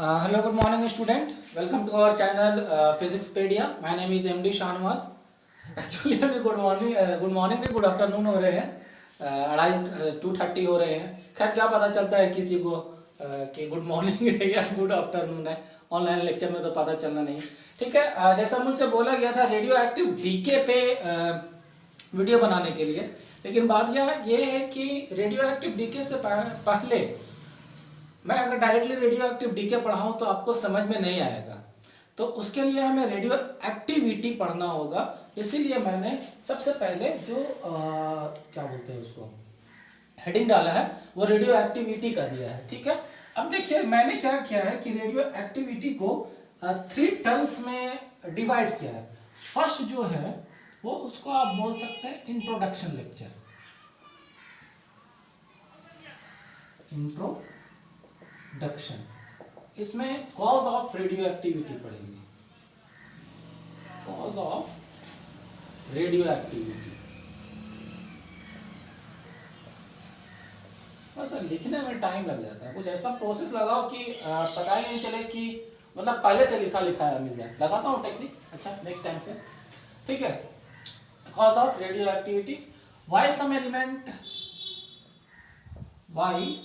Hello, good morning, student. Welcome to our channel Physicspedia. My name is MD Shanwas. Actually अभी good morning नहीं, good afternoon हो रहे हैं, 2:30 हो रहे हैं. खैर क्या पता चलता है किसी को कि गुड मॉर्निंग है या गुड आफ्टरनून है. ऑनलाइन लेक्चर में तो पता चलना नहीं. ठीक है, जैसा मुझसे बोला गया था रेडियो एक्टिव डीके पे वीडियो बनाने के लिए, लेकिन बात ये है कि रेडियो एक्टिव डीके से पहले मैं अगर डायरेक्टली रेडियो एक्टिव डीके पढ़ाऊँ तो आपको समझ में नहीं आएगा. तो उसके लिए हमें रेडियो एक्टिविटी पढ़ना होगा. इसीलिए मैंने सबसे पहले जो क्या बोलते हैं उसको हेडिंग डाला है वो रेडियो एक्टिविटी का दिया है. ठीक है, अब देखिए मैंने क्या किया है कि रेडियो एक्टिविटी को 3 टर्म्स में डिवाइड किया है. फर्स्ट जो है वो उसको आप बोल सकते हैं इंट्रोडक्शन लेक्चर. इंट्रोडक्शन, इसमें कॉज ऑफ रेडियो एक्टिविटी पढ़ेंगे. Cause of radio activity. बस लिखने में टाइम लग जाता है. कुछ ऐसा प्रोसेस लगाओ कि पता ही नहीं चले कि मतलब पहले से लिखा है मिल जाए. लगाता हूँ टेक्निक. अच्छा, नेक्स्ट टाइम से. ठीक है, cause of radioactivity. Why some element, why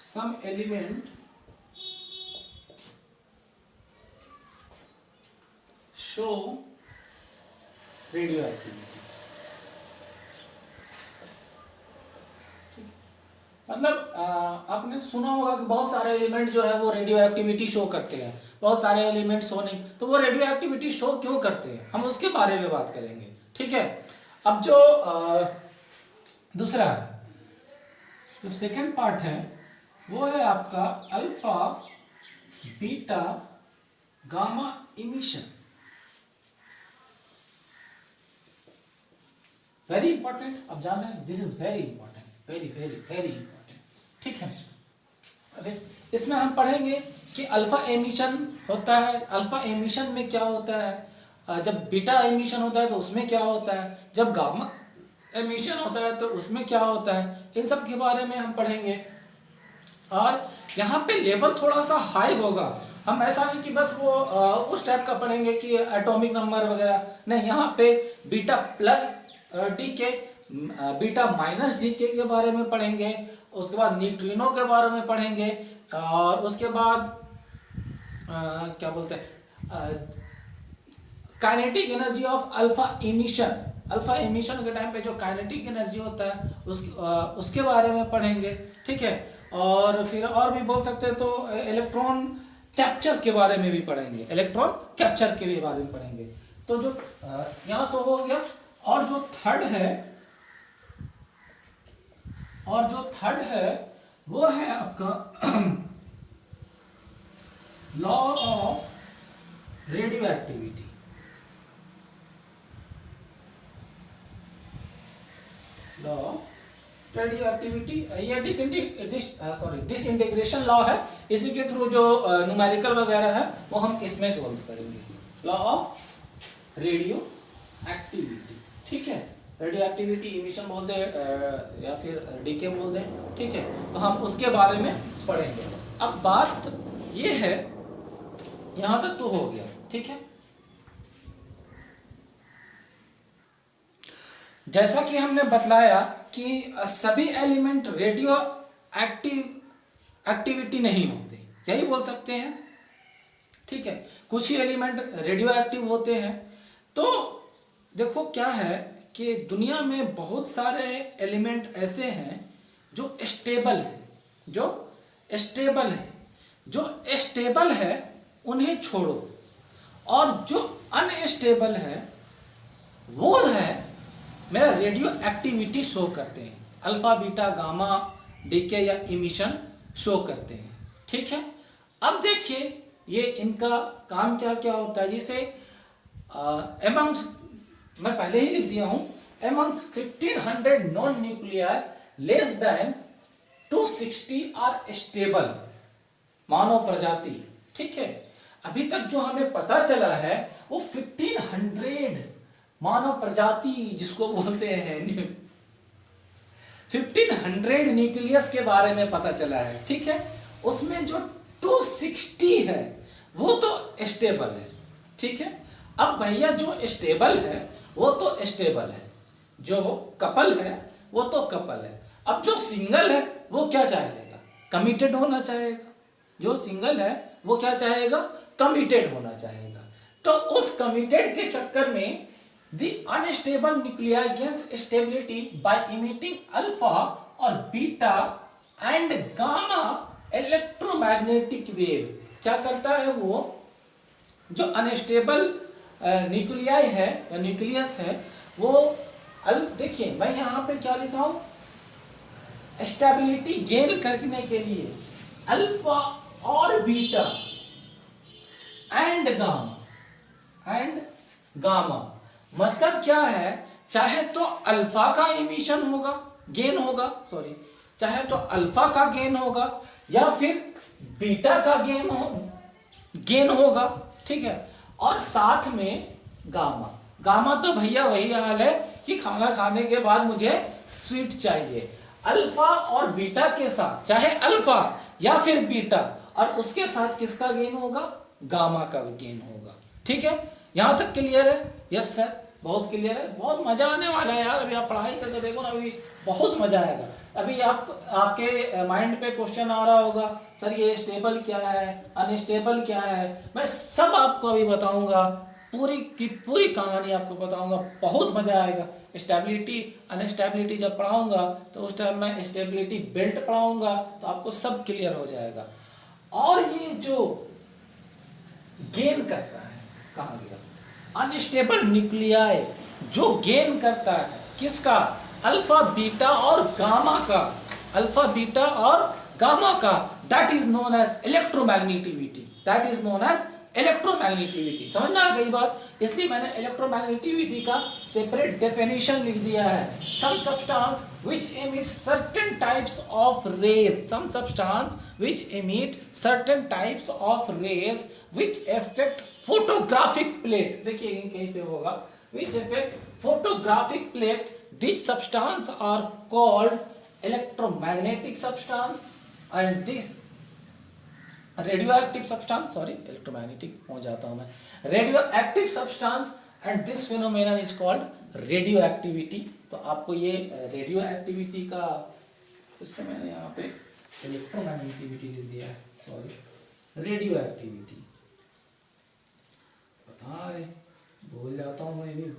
some element show radioactivity. मतलब आपने सुना होगा कि बहुत सारे एलिमेंट जो है वो रेडियो एक्टिविटी शो करते हैं, बहुत सारे एलिमेंट शो नहीं. तो वो रेडियो एक्टिविटी शो क्यों करते हैं हम उसके बारे में बात करेंगे. ठीक है, अब जो दूसरा है, जो सेकेंड पार्ट है वो है आपका alpha beta gamma emission. Very important. अब जान रहे हैं, this is very important, very very very important. ठीक है, अरे इसमें हम पढ़ेंगे कि अल्फा एमिशन होता है. अल्फा एमिशन में क्या होता है, जब बीटा एमिशन होता है तो उसमें क्या होता है, जब गामा एमिशन होता है तो उसमें क्या होता है. इन सब के बारे में हम पढ़ेंगे. और यहाँ पे लेवल थोड़ा सा हाई होगा. हम ऐसा नहीं कि बस वो उस टाइप का पढ़ेंगे कि एटॉमिक नंबर वगैरह नहीं. यहाँ पे beta plus decay, beta minus decay के बारे में पढ़ेंगे. उसके बाद न्यूट्रिनो के बारे में पढ़ेंगे. और उसके बाद क्या बोलते हैं kinetic energy of alpha emission. Alpha emission के टाइम पे जो काइनेटिक एनर्जी होता है उसके बारे में पढ़ेंगे. ठीक है, और फिर और भी बोल सकते हैं तो इलेक्ट्रॉन कैप्चर के बारे में भी पढ़ेंगे. इलेक्ट्रॉन कैप्चर के भी बारे में पढ़ेंगे. तो जो यहाँ तो हो गया. और जो थर्ड है वो है आपका law of radio activity. Law of radioactivity. ये डिसइंटीग्रेशन लॉ है. इसी के थ्रू जो न्यूमेरिकल वगैरह है वो हम इसमें सॉल्व करेंगे. Law of radioactivity. ठीक है, रेडियो एक्टिविटी इमिशन बोल दे या फिर डीके बोल दे. ठीक है, तो हम उसके बारे में पढ़ेंगे. अब बात ये है, यहां तक तो हो गया. ठीक है, जैसा कि हमने बतलाया कि सभी एलिमेंट रेडियो एक्टिविटी नहीं होते, यही बोल सकते हैं. ठीक है, कुछ ही एलिमेंट रेडियो एक्टिव होते हैं. तो देखो क्या है कि दुनिया में बहुत सारे एलिमेंट ऐसे हैं जो स्टेबल है, उन्हें छोड़ो. और जो अनस्टेबल है वो है मेरा रेडियो एक्टिविटी शो करते हैं. अल्फा बीटा गामा डीके या इमिशन शो करते हैं. ठीक है, अब देखिए ये इनका काम क्या क्या होता है. जैसे एमंग्स, मैं पहले ही लिख दिया हूं, amongst 1500 non nuclear less than 260 are stable मानव प्रजाति. ठीक है, अभी तक जो हमें पता चला है वो 1500 मानव प्रजाति जिसको बोलते हैं 1500 न्यूक्लियस के बारे में पता चला है। ठीक है, उसमें जो 260 है वो तो स्टेबल है, ठीक है। अब भैया जो स्टेबल है वो तो स्टेबल है, जो कपल है वो तो कपल है। अब जो सिंगल है वो क्या चाहेगा, कमिटेड होना चाहेगा। जो सिंगल है वो क्या चाहेगा, कमिटेड होना चाहेगा। तो उस कमिटेड के चक्कर में the unstable nuclei gains stability by emitting alpha और beta and gamma electromagnetic wave. क्या करता है वो, जो अनस्टेबल न्यूक्लियाई है या न्यूक्लियस है वो देखिए मैं यहाँ पे क्या लिखा हूं, स्टेबिलिटी गेन करने के लिए अल्फा और बीटा एंड गामा मतलब क्या है, चाहे तो अल्फा का इमिशन होगा, गेन होगा, सॉरी, चाहे तो अल्फा का गेन होगा या फिर बीटा का गेन होगा, ठीक है। और साथ में गामा तो भैया वही हाल है कि खाना खाने के बाद मुझे स्वीट चाहिए। अल्फा और बीटा के साथ, चाहे अल्फा या फिर बीटा, और उसके साथ किसका गेन होगा, गामा का गेन होगा, ठीक है। यहां तक क्लियर है? यस सर, बहुत क्लियर है। बहुत मजा आने वाला है यार, अभी आप पढ़ाई करके देखो ना, अभी बहुत मजा आएगा। अभी आपके माइंड पे क्वेश्चन आ रहा होगा, सर ये स्टेबल क्या है, अनस्टेबल क्या है, मैं सब आपको अभी बताऊंगा, पूरी की पूरी कहानी आपको बताऊंगा, बहुत मजा आएगा। स्टेबिलिटी अनस्टेबिलिटी जब पढ़ाऊंगा तो उस टाइम मैं स्टेबिलिटी बेल्ट पढ़ाऊंगा तो आपको सब क्लियर हो जाएगा। और ये जो गेन करता है, कहाँ गया, अनस्टेबल न्यूक्लियाई जो गेन करता है किसका, अल्फा बीटा और गामा का, अल्फा बीटा और गामा का, that is known as electromagnetivity, that is known as electromagnetivity. समझ में आ गई बात? इसलिए मैंने इलेक्ट्रोमैग्नेटिविटी का सेपरेट डेफिनेशन लिख दिया है। Some substance which emit certain types of rays, some substance which emit certain types of rays which affect photographic plate, देखिए कहीं पे होगा, which affect photographic plate, these substances are called electromagnetic substance and this radioactive substance, sorry electromagnetic पहुंच जाता हूं मैं, radioactive substance and this phenomenon is called radioactivity। तो आपको ये radioactivity का, इससे मैंने यहाँ पे electromagnetivity लिख दिया है, सॉरी radioactivity, बता रहे भूल जाता हूँ मैं, भी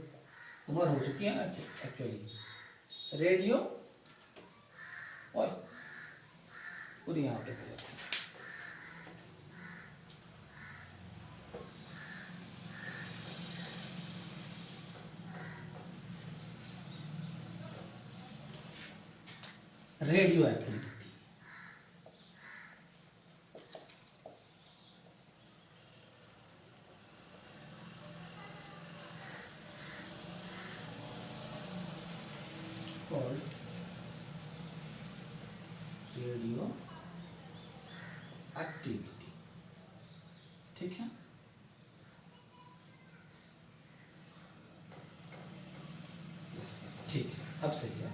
उम्र हो चुकी है ना एक्चुअली। रेडियो और पूरी यहाँ पे रेडियो एक्टिविटी, रेडियो एक्टिविटी, ठीक है। ठीक है, अब सही है।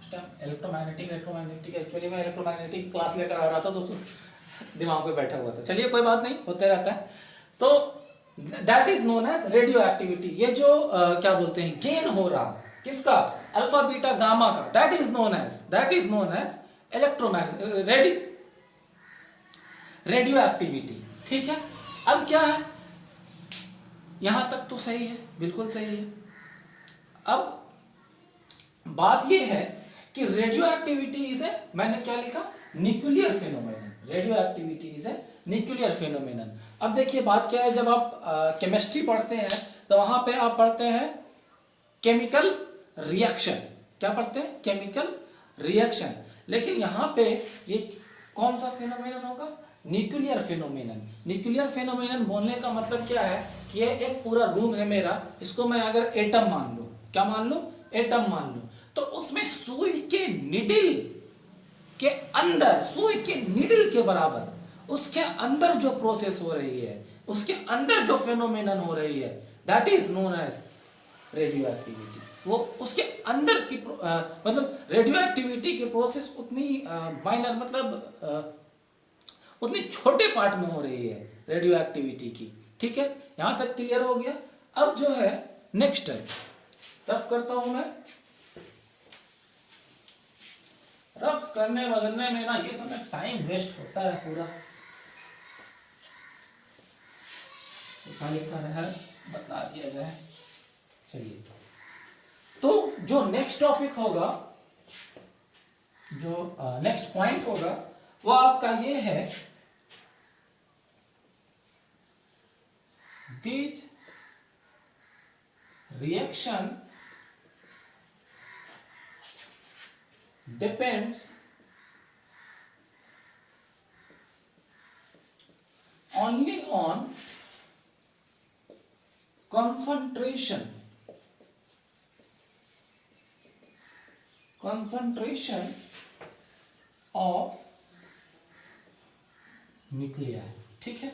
उस टाइम इलेक्ट्रोमैग्नेटिक एक्चुअली मैं इलेक्ट्रोमैग्नेटिक क्लास लेकर आ रहा था तो दिमाग पे बैठा हुआ था, चलिए कोई बात नहीं, होते रहता है। तो that is known as radioactivity. ये जो क्या बोलते हैं, गेन हो रहा किसका, अल्फा बीटा गामा का, that is known as radioactivity, ठीक है। अब क्या है, यहां तक तो सही है, बिल्कुल सही है। अब बात यह है कि रेडियो एक्टिविटी इज ए, मैंने क्या लिखा, nuclear phenomenon, radio activity is a nuclear phenomenon. अब देखिए बात क्या है, जब आप केमिस्ट्री पढ़ते हैं तो वहां पे आप पढ़ते हैं केमिकल रिएक्शन, क्या पढ़ते हैं, केमिकल रिएक्शन, लेकिन यहाँ पे ये कौन सा फेनोमेनन होगा, न्यूक्लियर फेनोमेनन। न्यूक्लियर फेनोमेनन बोलने का मतलब क्या है कि ये एक पूरा रूम है मेरा, इसको मैं अगर एटम मान लूं, क्या मान लूं, एटम मान लूं, तो उसमें सुई के निडल के अंदर, सुई के निडल के बराबर उसके अंदर जो प्रोसेस हो रही है, उसके अंदर जो फेनोमेनन हो रही है, that is known as radioactivity. वो उसके अंदर की मतलब रेडियो एक्टिविटी की प्रोसेस उतनी माइनर, मतलब उतनी छोटे पार्ट में हो रही है रेडियो एक्टिविटी की। ठीक है, यहां तक क्लियर हो गया। अब जो है नेक्स्ट है, रफ करता हूं मैं। रफ करने वगरने में ना ये समय टाइम वेस्ट होता है पूरा। क्या लिखा है बता दिया जाए। चलिए, तो जो नेक्स्ट टॉपिक होगा, जो नेक्स्ट पॉइंट होगा वो आपका ये है, did reaction depends only on concentration of Nucleya. ठीक है,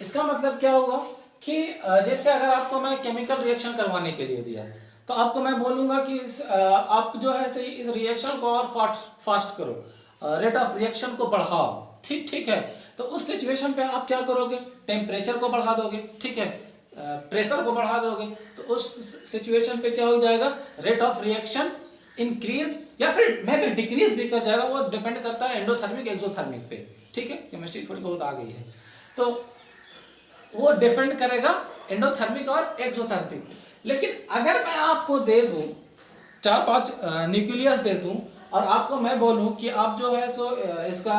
इसका मतलब क्या होगा कि जैसे अगर आपको मैं केमिकल रिएक्शन करवाने के लिए दिया तो आपको मैं बोलूंगा कि आप जो है सही इस रिएक्शन को और फास्ट करो, रेट ऑफ रिएक्शन को बढ़ाओ। ठीक है, तो उस सिचुएशन पे आप क्या करोगे, टेम्परेचर को बढ़ा दोगे। ठीक है, प्रेशर को बढ़ा दोगे, तो उस सिचुएशन पे क्या हो जाएगा, रेट ऑफ रिएक्शन इंक्रीज या फिर मे भी डिक्रीज भी कर जाएगा। वो डिपेंड करता है एंडोथर्मिक एक्सोथर्मिक पे। ठीक है, केमिस्ट्री थोड़ी बहुत आ गई है, तो वो डिपेंड करेगा एंडोथर्मिक और एक्सोथर्मिक। लेकिन अगर मैं आपको दे दूं 4-5 न्यूक्लियस दे दूं और आपको मैं बोलूं कि आप जो है सो इसका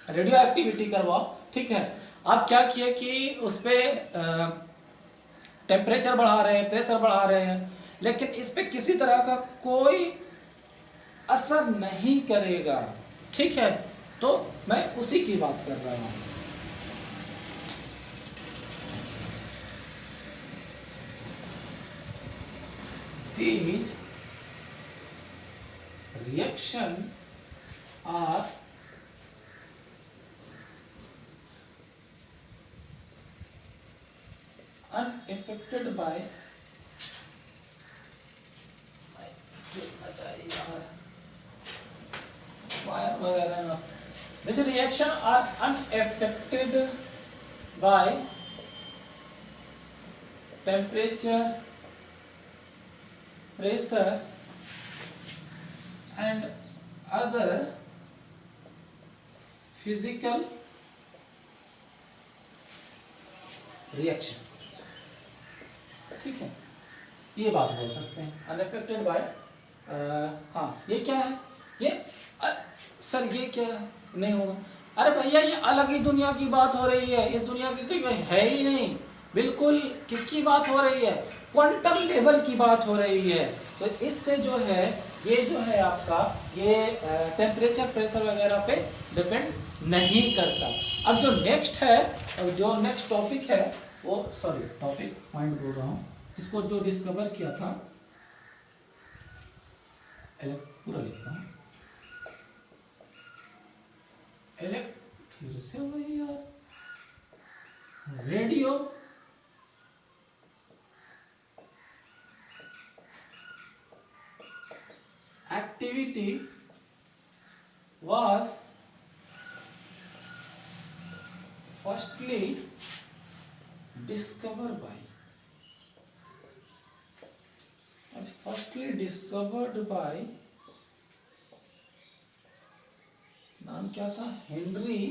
रेडियो एक्टिविटी करवाओ। ठीक है, आप क्या किए कि उस पर टेम्परेचर बढ़ा रहे हैं, प्रेशर बढ़ा रहे हैं, लेकिन इस पे किसी तरह का कोई असर नहीं करेगा। ठीक है, तो मैं उसी की बात कर रहा हूं। These reaction are unaffected by These reaction are unaffected by temperature, pressure and other physical reaction। ठीक है, ये बात बोल सकते हैं अनअफेक्टेड बाय। हाँ, ये क्या है, ये सर ये क्या है, नहीं होगा। अरे भैया ये अलग ही दुनिया की बात हो रही है, इस दुनिया की तो ये है ही नहीं। बिल्कुल किसकी बात हो रही है, क्वांटम लेवल की बात हो रही है। तो इससे जो है ये जो है आपका ये टेम्परेचर प्रेशर वगैरह पे डिपेंड नहीं करता। अब जो नेक्स्ट है, अब जो नेक्स्ट टॉपिक है वो, सॉरी टॉपिक पॉइंट बोल रहा हूँ, इसको जो डिस्कवर किया था, पूरा लिखता हूँ, फिर से वही यार, radio activity was firstly discovered by नाम क्या था, हेनरी,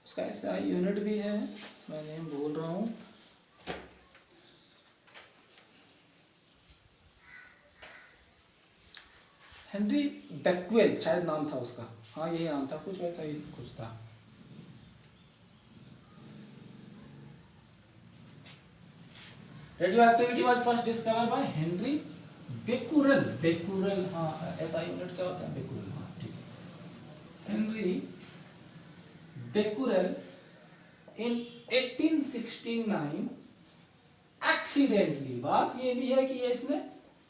उसका ऐसा यूनिट भी है, मैं नेम बोल रहा हूँ, हेनरी बेक्वेल शायद नाम था उसका। हाँ यही नाम था, कुछ वैसा ही कुछ था। Radioactivity was first discovered by Henry Becquerel. Becquerel, हाँ ऐसा यूनिट क्या होता है, बेकुरेल। हाँ ठीक है, हेनरी बेकुरेल इन 1869 एक्सीडेंटली। बात ये भी है कि ये इसने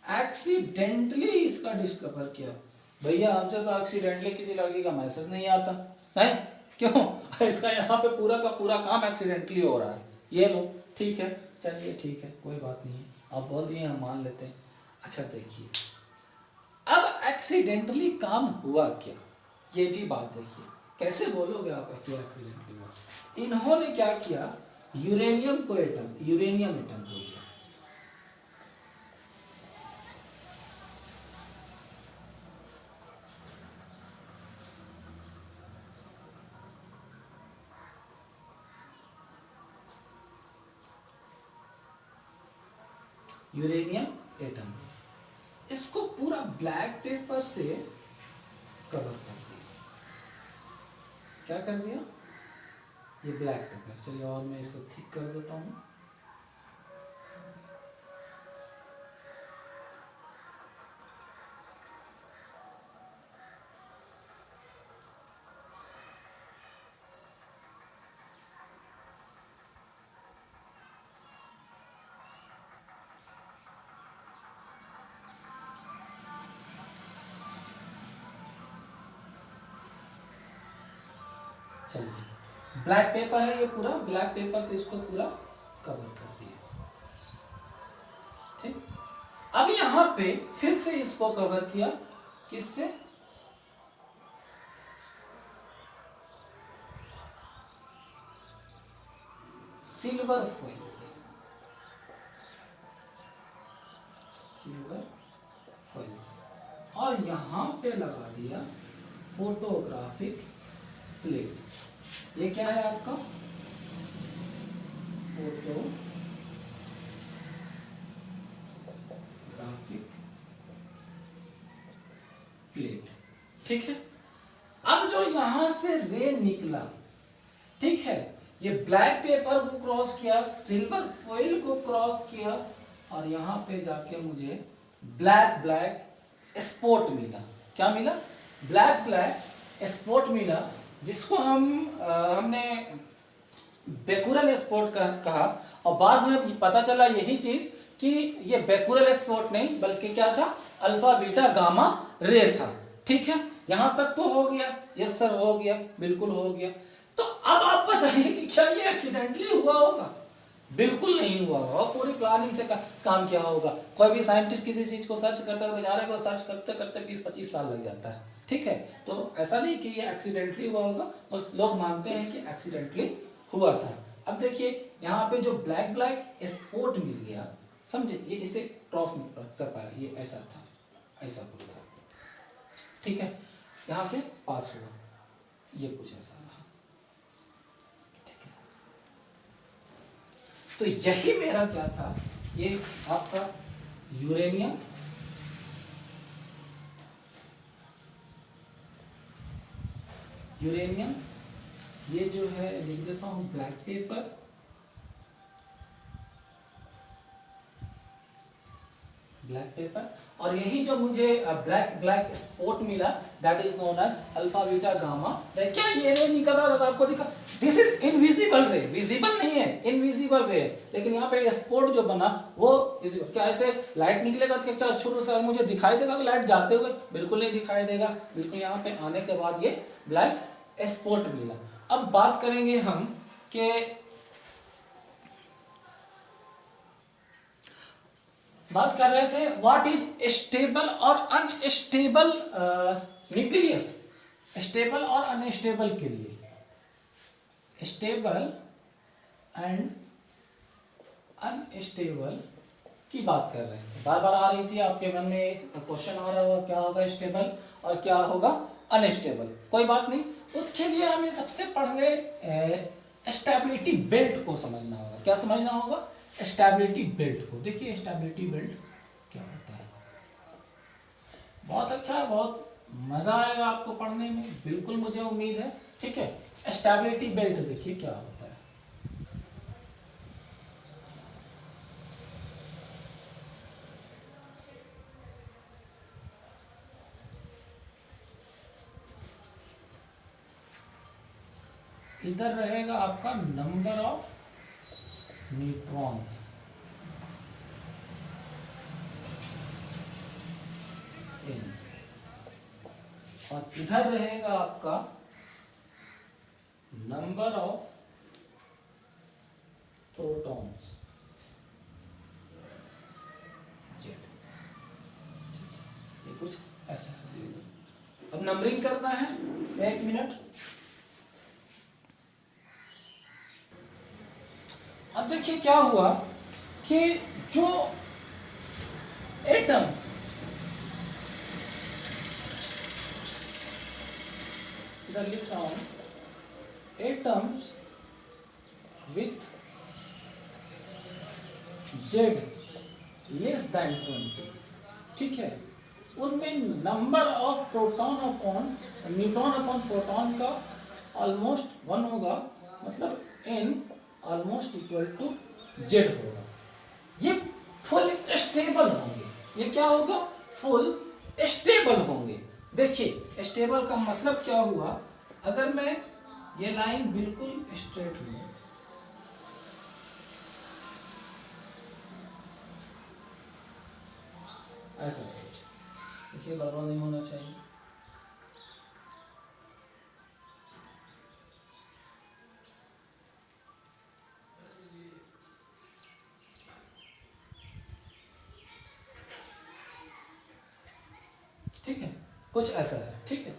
एक्सीडेंटली इसका डिस्कवर किया। भैया हमसे तो एक्सीडेंटली किसी लड़की का मैसेज नहीं आता, नहीं क्यों, इसका यहाँ पे पूरा का पूरा काम एक्सीडेंटली हो रहा है। ये लो, ठीक है, चलिए ठीक है, कोई बात नहीं है, आप बोल दिए हम मान लेते हैं। अच्छा देखिए, अब एक्सीडेंटली काम हुआ क्या, ये भी बात देखिए, कैसे बोलोगे आप कि एक्सीडेंटली हुआ। इन्होंने क्या किया, यूरेनियम एटम को लिया, यूरेनियम एटम, इसको पूरा ब्लैक पेपर से कवर कर दिया। क्या कर दिया, ये ब्लैक पेपर, चलिए और मैं इसको थिक कर देता हूँ। चलिए ब्लैक पेपर है ये पूरा, ब्लैक पेपर से इसको पूरा कवर कर दिया, ठीक। अब यहां पे फिर से इसको कवर किया, किससे, सिल्वर फॉइल से, सिल्वर फॉइल से, और यहां पे लगा दिया फोटोग्राफिक प्लेट। ये क्या है आपका, फोटोग्राफिक प्लेट, ठीक है। अब जो यहां से रे निकला, ठीक है, ये ब्लैक पेपर को क्रॉस किया, सिल्वर फॉइल को क्रॉस किया, और यहां पे जाके मुझे ब्लैक स्पॉट मिला। क्या मिला, ब्लैक स्पॉट मिला, जिसको हमने बेकुरल स्पॉट कहा, और बाद में पता चला यही चीज कि ये बेकुरल स्पॉट नहीं बल्कि क्या था, अल्फा बीटा गामा रे था, ठीक है। यहां तक तो हो गया, यस सर हो गया, बिल्कुल हो गया। तो अब आप बताइए कि क्या ये एक्सीडेंटली हुआ होगा, बिल्कुल नहीं हुआ होगा, पूरी प्लानिंग से काम किया होगा। कोई भी साइंटिस्ट किसी चीज को सर्च करता है, बेचारे को सर्च करते करते 20-25 साल लग जाता है, ठीक है। तो ऐसा नहीं कि ये एक्सीडेंटली हुआ होगा, और लोग मानते हैं कि एक्सीडेंटली हुआ था। अब देखिए यहाँ पे जो ब्लैक स्पॉट मिल गया, समझे, ये इसे क्रॉस कर पाया, ये ऐसा था, ऐसा कुछ था, ठीक है, यहाँ से पास हुआ, ये कुछ ऐसा रहा, ठीक है। तो यही मेरा क्या था, ये आपका यूरेनियम ये जो है लिख देता हूं ब्लैक पेपर, और यही जो मुझे ब्लैक स्पॉट मिला, that is known as alpha beta gamma ray. क्या ये रे निकल रहा था आपको दिखा, this is invisible ray, visible नहीं है, इनविजिबल रे, लेकिन यहाँ पे स्पॉट जो बना वो विजिबल। क्या ऐसे लाइट निकलेगा तो क्या छोटा सा मुझे दिखाई देगा लाइट जाते हुए, बिल्कुल नहीं दिखाई देगा, बिल्कुल यहाँ पे आने के बाद ये ब्लैक स्पॉट मिला। अब बात करेंगे हम कि बात कर रहे थे व्हाट इज स्टेबल और अनस्टेबल न्यूक्लियस, स्टेबल और अनस्टेबल के लिए, स्टेबल एंड अनस्टेबल की बात कर रहे थे। बार बार आ रही थी आपके मन में क्वेश्चन आ रहा होगा, क्या होगा स्टेबल और क्या होगा अनस्टेबल। कोई बात नहीं, उसके लिए हमें सबसे पहले स्टेबिलिटी बेल्ट को समझना होगा। क्या समझना होगा, स्टेबिलिटी बेल्ट को। देखिए स्टेबिलिटी बेल्ट क्या होता है, बहुत अच्छा, बहुत मजा आएगा आपको पढ़ने में, बिल्कुल मुझे उम्मीद है, ठीक है। स्टेबिलिटी बेल्ट देखिए क्या होता है, इधर रहेगा आपका नंबर ऑफ न्यूट्रॉन्स, और इधर रहेगा आपका नंबर ऑफ प्रोटॉन्स, जेड। ये कुछ ऐसा रहेगा। अब नंबरिंग करना है, एक मिनट। अब देखिए क्या हुआ कि जो एटम्स इधर लिख रहा हूं, atoms with Z less than 20, ठीक है, उनमें number of proton upon neutron upon proton का ऑलमोस्ट 1 होगा, मतलब n almost equal to Z होगा। ये फुल स्टेबल होंगे। ये क्या होगा? फुल स्टेबल होंगे। देखिए स्टेबल का मतलब क्या हुआ, अगर मैं ये लाइन बिल्कुल स्ट्रेट लूं, ऐसा कुछ, देखिए गड़बड़ नहीं होना चाहिए। ठीक है, कुछ ऐसा है, ठीक है।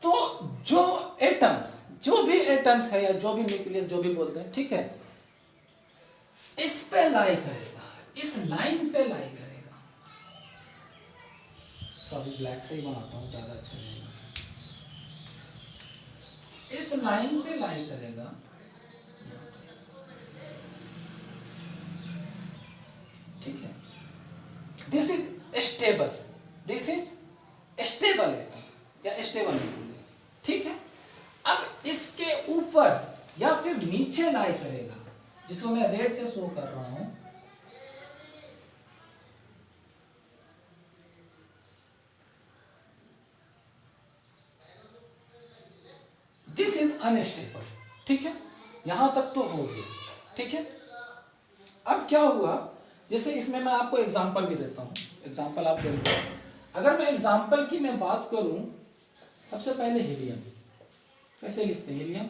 तो जो एटम्स, जो भी एटम्स है या जो भी न्यूक्लियस जो भी बोलते हैं, ठीक है, इस पे लाई करेगा, इस लाइन पे लाई करेगा। सॉरी ब्लैक से ही बनाता हूं, ज्यादा अच्छा नहीं। इस लाइन पे लाई करेगा, ठीक है। This is stable, this is stable atom या स्टेबल न्यूक्लियस, ठीक है। अब इसके ऊपर या फिर नीचे लाई करेगा, जिसको मैं रेड से शो कर रहा हूं, दिस इज अनस्टेबल, ठीक है। यहां तक तो हो गया, ठीक है। अब क्या हुआ, जैसे इसमें मैं आपको एग्जांपल भी देता हूं, एग्जांपल आप देख लो। अगर मैं एग्जांपल की मैं बात करूं, सबसे पहले हीलियम कैसे लिखते हैं, हीलियम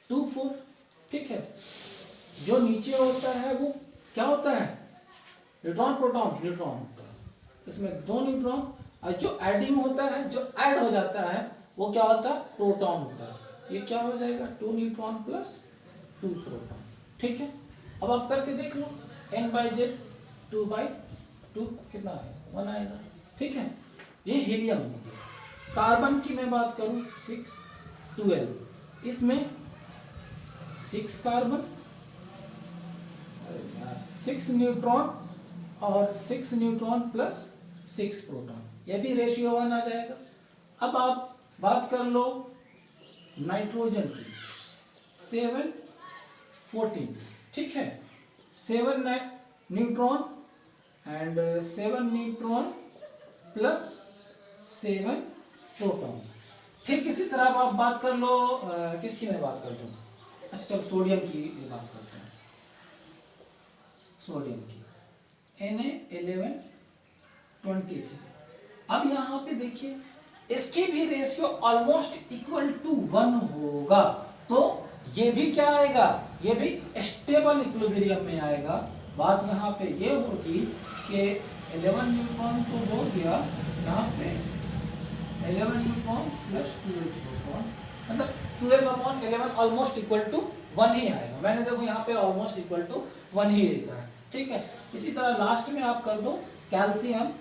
2 4, ठीक है। जो नीचे होता है वो क्या होता है, न्यूट्रॉन प्रोटॉन, न्यूट्रॉन होता है, इसमें 2 न्यूट्रॉन, और जो एडिंग होता है, जो ऐड हो जाता है, वो क्या होता है, प्रोटॉन होता है। ये क्या हो जाएगा, 2 न्यूट्रॉन प्लस 2 प्रोटॉन, ठीक है। अब आप करके देख लो, n/z 2/2 कितना है, 1 आएगा, ठीक है। ये हीलियम हो गया। कार्बन की मैं बात करूं, 6 12, इसमें 6 कार्बन, 6 न्यूट्रॉन और 6 न्यूट्रॉन प्लस 6 प्रोटॉन, ये भी रेशियो 1 आ जाएगा। अब आप बात कर लो नाइट्रोजन की, 7 14, ठीक है। 7 neutron and 7 neutron plus 7 proton. ठीक इसी तरह अब आप बात कर लो, किसकी मैं बात करता हूँ, अच्छा चलो सोडियम की बात करते हैं, सोडियम की Na1123। अब यहाँ पे देखिए इसकी भी रेशियो ऑलमोस्ट इक्वल टू 1 होगा, तो ये भी क्या आएगा, ये भी स्टेबल इक्विलिब्रियम में आएगा। बात यहाँ पे ये होगी कि 11 न्यूट्रॉन तो हो गया, यहाँ पे 11 न्यूट्रॉन प्लस 12 प्रोटॉन, मतलब 12/11 ऑलमोस्ट इक्वल टू 1 ही आएगा। मैंने देखो यहाँ पे ऑलमोस्ट इक्वल टू 1 ही लिखा है, ठीक है। इसी तरह लास्ट में आप कर दो कैल्शियम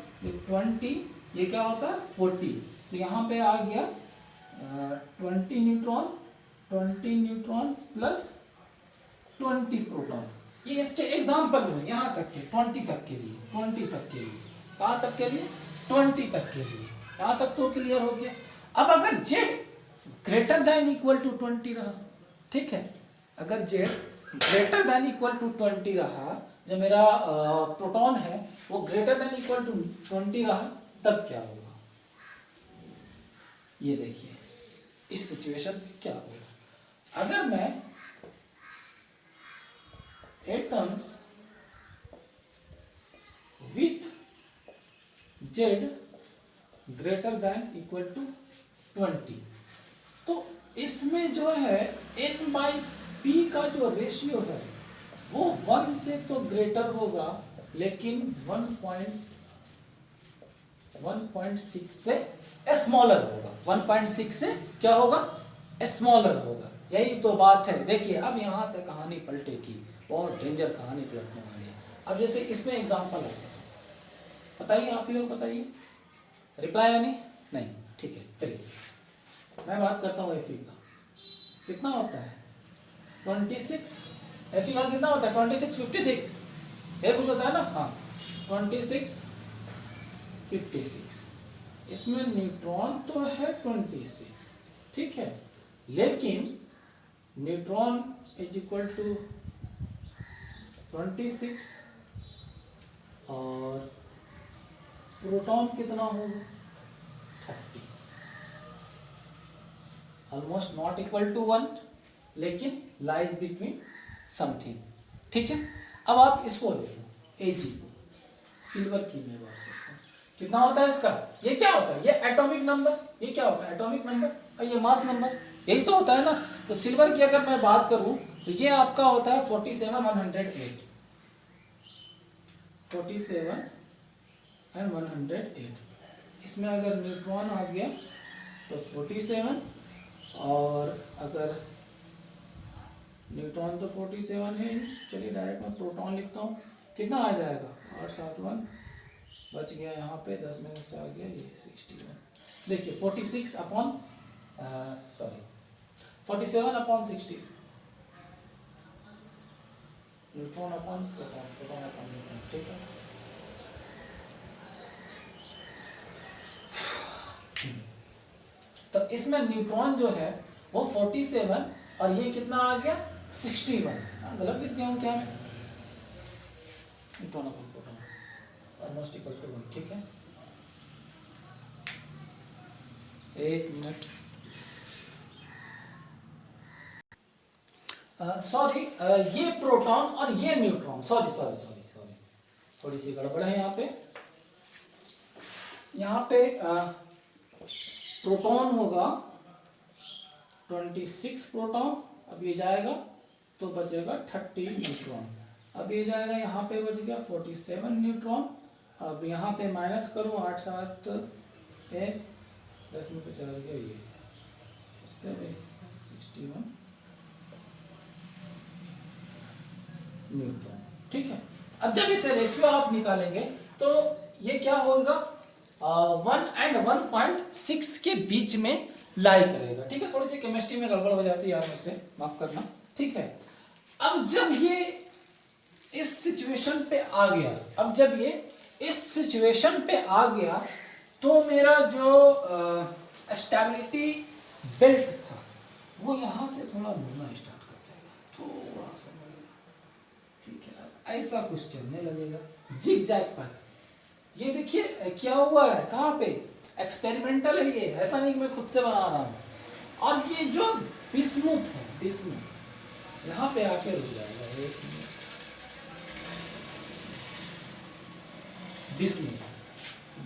20, ये क्या होता है 40, तो यहाँ पे आ गया 20 न्यूट्रॉन प्लस 20 प्रोटॉन। ये इसके एग्जाम्पल हुए यहाँ तक के, 20 तक के लिए, 20 तक के लिए, कहाँ तक के लिए, 20 तक के लिए, यहाँ तक तो क्लियर हो गया। अब अगर Z greater than equal to 20 रहा, ठीक है, अगर Z greater than equal to 20 रहा, जो मेरा प्रोटॉन है वो ग्रेटर देन इक्वल टू 20 रहा, तब क्या होगा, ये देखिए इस सिचुएशन में क्या होगा। अगर मैं atoms with Z greater than equal to 20, तो इसमें जो है n/p का जो रेशियो है वो 1 से तो ग्रेटर होगा, लेकिन 1.6 से स्मॉलर होगा, 1.6 से क्या होगा, स्मॉलर होगा। यही तो बात है। देखिए अब यहाँ से कहानी पलटेगी, बहुत डेंजर कहानी पलटने वाली है। अब जैसे इसमें एग्जांपल है, बताइए आप ही लोग बताइए, रिप्लाई यानी नहीं, ठीक है चलिए मैं बात करता हूँ एफई का। कितना होता है 26, एफई का कितना होता है 26 56, ये कुछ होता है ना, हाँ 26 56। इसमें न्यूट्रॉन तो है 26, ठीक है, लेकिन न्यूट्रॉन इज इक्वल टू 26 और प्रोटॉन कितना होगा 30, ऑलमोस्ट नॉट इक्वल टू 1, लेकिन लाइज बिटवीन समथिंग, ठीक है। अब आप इसको देखो एजी को, सिल्वर की मैं बात करता हूँ, कितना होता है इसका, ये क्या होता है, ये एटॉमिक नंबर, ये क्या होता है एटॉमिक नंबर, और ये मास नंबर, यही तो होता है ना। तो सिल्वर की अगर मैं बात करूं तो ये आपका होता है 47 and 108। इसमें अगर न्यूट्रॉन आ गया तो 47, और अगर न्यूट्रॉन तो 47 है, चलिए डायरेक्ट मैं प्रोटॉन लिखता हूँ, कितना आ जाएगा 8 7 1 बच गया, यहाँ पे 10 में से आ गया ये 61। देखिए 46 upon 47 upon 60, neutron upon proton, proton upon neutron, ठीक है। तो इसमें न्यूट्रॉन जो है वो 47 और ये कितना आ गया 61, गलत लिख दिया हूँ क्या मैं, neutron upon proton almost equal to 1, ठीक है। एक मिनट, सॉरी ये प्रोटॉन और ये न्यूट्रॉन, सॉरी थोड़ी सी गड़बड़ है यहाँ पे प्रोटॉन होगा 26 प्रोटॉन, अब ये जाएगा तो बचेगा 30 न्यूट्रॉन, अब ये जाएगा यहाँ पे बच गया 47 न्यूट्रॉन, अब यहाँ पे माइनस करूँ 8 7 1 10 में से चला गया ये 61 न्यूट्रॉन, ठीक है। अब जब इसे रेशियो आप निकालेंगे तो ये क्या होगा 1 and 1.6 के बीच में लाई करेगा, ठीक है। थोड़ी सी केमिस्ट्री में गड़बड़ हो जाती है यार, मुझसे माफ करना, ठीक है। अब जब ये इस सिचुएशन पे आ गया, अब जब ये इस सिचुएशन पे आ गया तो मेरा जो स्टेबिलिटी बेल्ट था वो यहाँ से थोड़ा मुड़ना स्टार्ट कर जाएगा, थोड़ा सा मुड़ेगा, ठीक है। अब ऐसा कुछ चलने लगेगा जिग जैग पाथ। ये देखिए क्या हुआ है, कहाँ पे एक्सपेरिमेंटल है ये, ऐसा नहीं कि मैं खुद से बना रहा हूँ। और ये जो बिस्मुथ है, बिस्मुथ यहाँ पे आके रुक जाएगा, एक मिनट,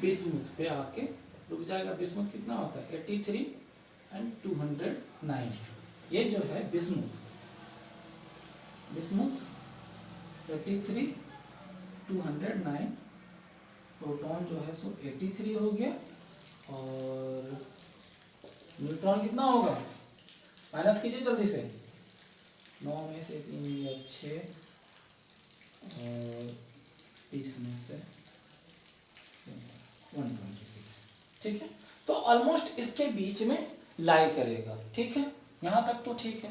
बिस्मुथ पे आके रुक जाएगा। बिस्मुथ कितना होता है 83 and 209, ये जो है बिस्मुथ 83 209, प्रोटॉन जो है सो 83 हो गया, और न्यूट्रॉन कितना होगा, माइनस कीजिए जल्दी से, 9 में से 3 या 6 और 30 में से 126, ठीक है। तो ऑलमोस्ट इसके बीच में लाई करेगा, ठीक है, यहाँ तक तो ठीक है।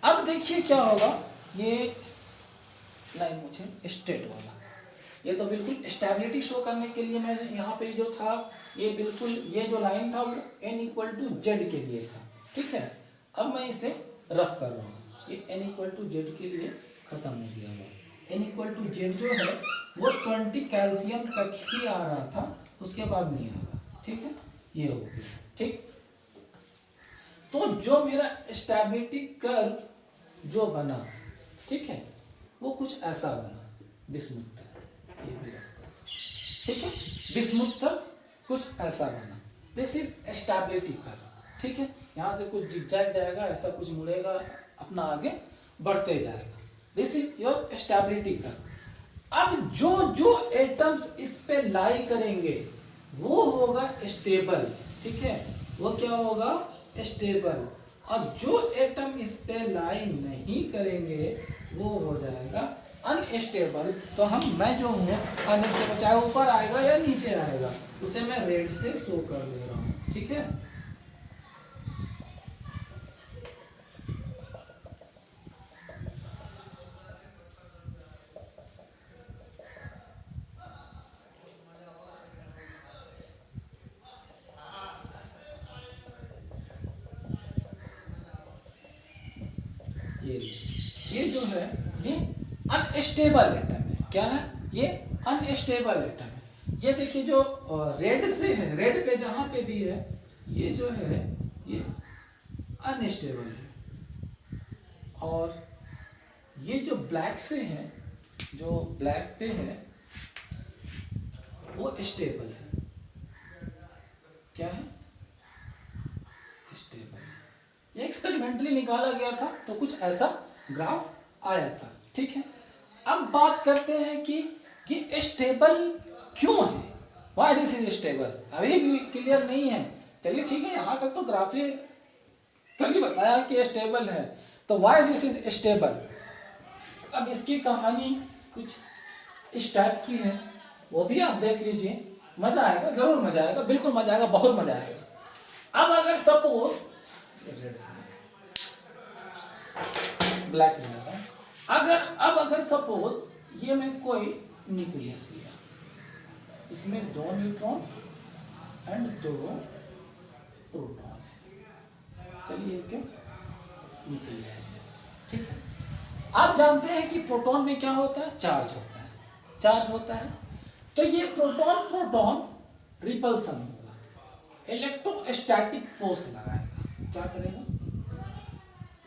अब देखिए क्या होगा, ये लाइन मुझे स्ट्रेट वाला, ये तो बिल्कुल स्टेबिलिटी शो करने के लिए मैंने यहाँ पे जो था, ये बिल्कुल ये जो लाइन था वो n=z के लिए था, ठीक है। अब मैं इसे रफ कर रहा हूँ, ये n=z के लिए खत्म हो गया है। n=z जो है वो 20 कैल्शियम तक ही आ रहा था, उसके बाद नहीं आ रहा, ठीक है, ये हो गया, ठीक। तो जो मेरा स्टेबिलिटी कर्व जो बना, ठीक है, वो कुछ ऐसा बना बिस्मुथ तक, ये भी रफ कर, ठीक है, बिस्मुथ तक कुछ ऐसा बना, दिस इज स्टेबिलिटी कर्व, ठीक है। यहाँ से कुछ जिगजैग जाएगा, ऐसा कुछ मुड़ेगा, अपना आगे बढ़ते जाएगा, this is your stability curve. अब जो जो एटम्स इस पे लाई करेंगे वो होगा स्टेबल, ठीक है, वो क्या होगा, स्टेबल। और जो एटम इस पे लाई नहीं करेंगे वो हो जाएगा अनस्टेबल। तो मैं जो हूँ अनस्टेबल, चाहे ऊपर आएगा या नीचे आएगा, उसे मैं रेड से शो कर दे रहा हूँ। ठीक है, ये जो है ये अनस्टेबल एटम है। क्या है, ये अनस्टेबल एटम है। ये देखिए जो रेड से है, रेड पे जहां पे भी है, ये जो है ये अनस्टेबल है। और ये जो ब्लैक से है, जो ब्लैक पे है, वो स्टेबल है। क्या है, स्टेबल है। ये एक्सपेरिमेंटली निकाला गया था, तो कुछ ऐसा ग्राफ आया था। ठीक है, अब बात करते हैं कि ये स्टेबल क्यों है, व्हाई दिस इज स्टेबल। अभी भी क्लियर नहीं है, चलिए ठीक है, यहाँ तक तो ग्राफ ही कल ही बताया कि स्टेबल है, तो व्हाई दिस इज स्टेबल। अब इसकी कहानी कुछ इस टाइप की है, वो भी आप देख लीजिए, मजा आएगा, जरूर मजा आएगा, बिल्कुल मजा आएगा, बहुत मजा आएगा। अब अगर सपोज ब्लैक अगर सपोज ये मैं कोई न्यूक्लियस लिया, इसमें 2 न्यूट्रॉन एंड 2 प्रोटॉन है, चलिए क्या न्यूक्लियस है। ठीक है, आप जानते हैं कि प्रोटॉन में क्या होता है, चार्ज होता है। तो ये प्रोटॉन रिपल्सन होगा, इलेक्ट्रोस्टैटिक फोर्स लगाएगा। क्या करेगा,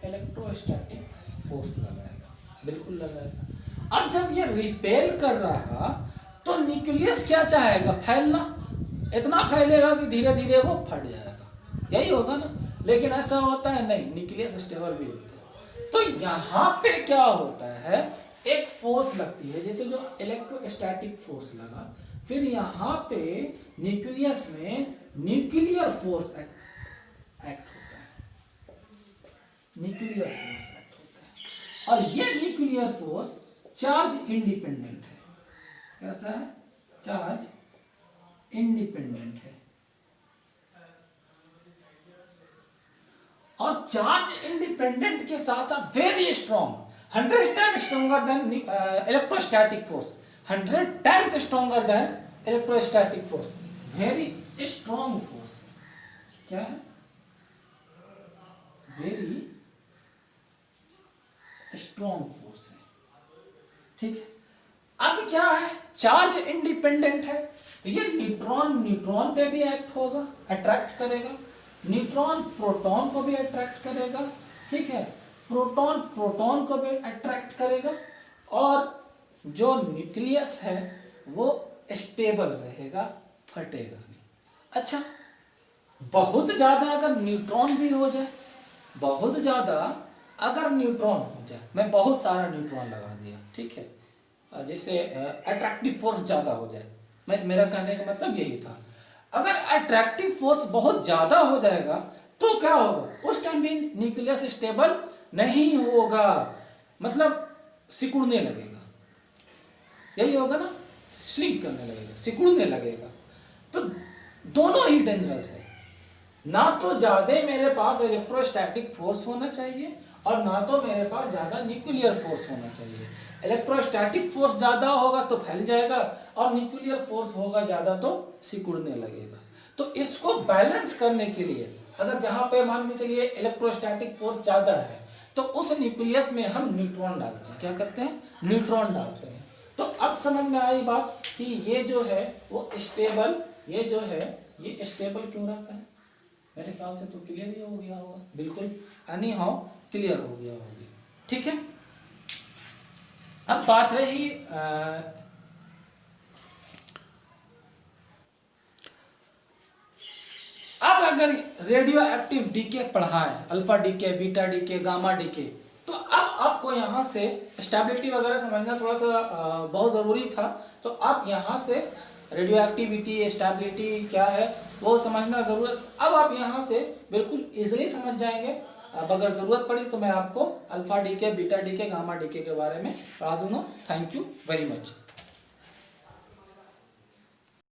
इलेक्ट्रोस्टैटिक फोर्स लगाएगा, बिल्कुल लगाएगा। अब जब ये रिपेल कर रहा, तो न्यूक्लियस क्या चाहेगा, फैलना, इतना फैलेगा कि धीरे धीरे वो फट जाएगा, यही होगा ना। लेकिन ऐसा होता है नहीं, न्यूक्लियस स्टेबल भी होता है। तो यहाँ पे क्या होता है, एक फोर्स लगती है, जैसे जो इलेक्ट्रोस्टैटिक फोर्स लगा, फिर यहाँ पे न्यूक्लियस में न्यूक्लियर फोर्स एक्ट होता है, न्यूक्लियर फोर्स एक्ट होता है। और ये न्यूक्लियर फोर्स चार्ज इंडिपेंडेंट है। कैसा है, चार्ज इंडिपेंडेंट है। और चार्ज इंडिपेंडेंट के साथ साथ very strong, 100 times stronger than electrostatic force, 100 times stronger than electrostatic force, very strong force. क्या है, वेरी स्ट्रॉन्ग फोर्स है। ठीक है, अब क्या है, चार्ज इंडिपेंडेंट है, तो ये न्यूट्रॉन पे भी एक्ट होगा, अट्रैक्ट करेगा, न्यूट्रॉन प्रोटॉन को भी अट्रैक्ट करेगा। ठीक है, प्रोटॉन को भी अट्रैक्ट करेगा, और जो न्यूक्लियस है वो स्टेबल रहेगा, फटेगा नहीं। अच्छा, बहुत ज्यादा अगर न्यूट्रॉन भी हो जाए, बहुत ज्यादा अगर न्यूट्रॉन हो जाए, मैं बहुत सारा न्यूट्रॉन लगा दिया, ठीक है, जैसे अट्रैक्टिव फोर्स ज्यादा हो जाए, मेरा कहने का मतलब यही था। अगर अट्रैक्टिव फोर्स बहुत ज्यादा हो जाएगा तो क्या होगा, उस टाइम भी न्यूक्लियस स्टेबल नहीं होगा, मतलब सिकुड़ने लगेगा, यही होगा ना, स्लिप करने लगेगा, सिकुड़ने लगेगा। तो दोनों ही डेंजरस है, ना तो ज्यादा मेरे पास इलेक्ट्रोस्टैटिक फोर्स होना चाहिए और ना तो मेरे पास ज्यादा न्यूक्लियर फोर्स होना चाहिए। इलेक्ट्रोस्टैटिक फोर्स ज्यादा होगा तो फैल जाएगा और न्यूक्लियर फोर्स होगा ज्यादा तो सिकुड़ने लगेगा। तो इसको बैलेंस करने के लिए अगर जहां पे मान के चलिए इलेक्ट्रोस्टैटिक फोर्स ज्यादा है, तो उस न्यूक्लियस में हम न्यूट्रॉन डालते हैं। क्या करते हैं, न्यूट्रॉन डालते हैं। तो अब समझ में आई बात कि ये जो है वो स्टेबल, ये जो है ये स्टेबल क्यों रहता है। मेरे ख्याल से तो क्लियर ही हो गया होगा, बिल्कुल एनी हाउ क्लियर हो गया होगी। ठीक है, अब बात रही अब अगर रेडियो एक्टिव डीके पढ़ाएं, alpha decay, beta decay, gamma decay, तो अब आपको यहाँ से स्टेबिलिटी वगैरह समझना थोड़ा सा बहुत ज़रूरी था। तो आप यहाँ से रेडियो एक्टिविटी, स्टेबिलिटी क्या है वो समझना ज़रूरत। अब आप यहाँ से बिल्कुल इजीली समझ जाएंगे। अब अगर ज़रूरत पड़ी तो मैं आपको alpha decay, beta decay, gamma decay के बारे में पढ़ा दूंगा। Thank you very much.